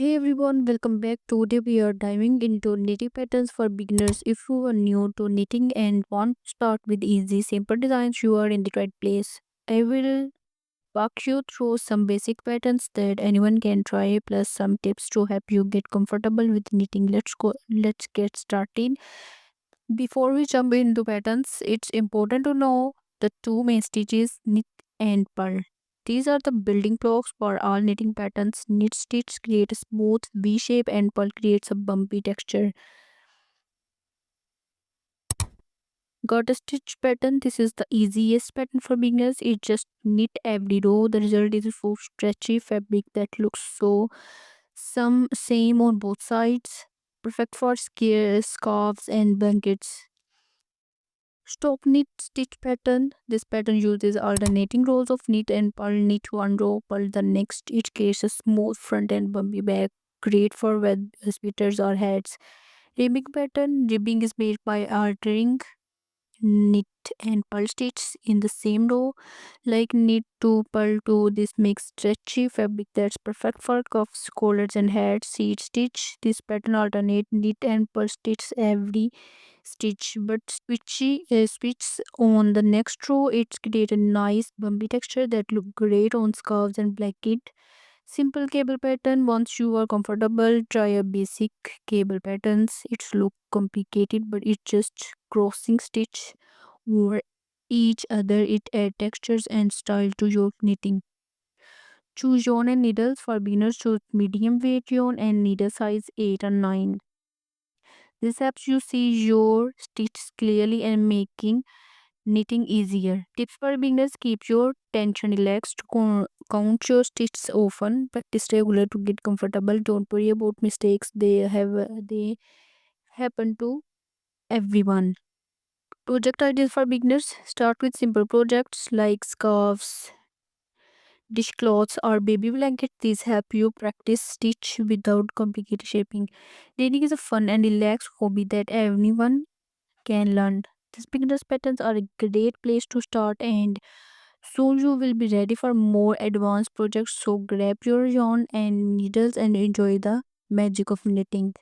Hey everyone, welcome back. Today we are diving into knitting patterns for beginners. If you are new to knitting and want to start with easy, simple designs, you are in the right place. I will walk you through some basic patterns that anyone can try, plus some tips to help you get comfortable with knitting. Let's get started. Before we jump into patterns, it's important to know the two main stitches, knit and purl. These are the building blocks for all knitting patterns. Knit stitch creates a smooth V shape and purl creates a bumpy texture. Got a stitch pattern. This is the easiest pattern for beginners. It just knit every row. The result is a full stretchy fabric that looks so some same on both sides. Perfect for scarves and blankets. Stop knit stitch pattern. This pattern uses alternating rows of knit and purl. Knit one row, purl the next. It creates a smooth front and bumpy back. Great for web sweaters or hats. Ribbing pattern. Ribbing is made by altering knit and purl stitch in the same row, like knit to purl to. This makes stretchy fabric that's perfect for cuffs, collars and hats. Seat stitch. This pattern alternate knit and purl stitch every stitch, but switch on the next row. It's create a nice bumpy texture that look great on scarves and blanket. Simple cable pattern. Once you are comfortable, try a basic cable patterns. It's look complicated, but it's just crossing stitch over each other. It add textures and style to your knitting. Choose yarn and needles. For beginners, choose medium weight yarn and needle size 8 or 9. This helps you see your stitches clearly and making knitting easier. Tips for beginners: keep your tension relaxed, count your stitches often, practice regular to get comfortable. Don't worry about mistakes, they happen to everyone. Project ideas for beginners: start with simple projects like scarves, dishcloths, or baby blankets. These help you practice stitch without complicated shaping. Knitting is a fun and relaxed hobby that anyone can learn. These beginners patterns are a great place to start, and soon you will be ready for more advanced projects. So grab your yarn and needles and enjoy the magic of knitting.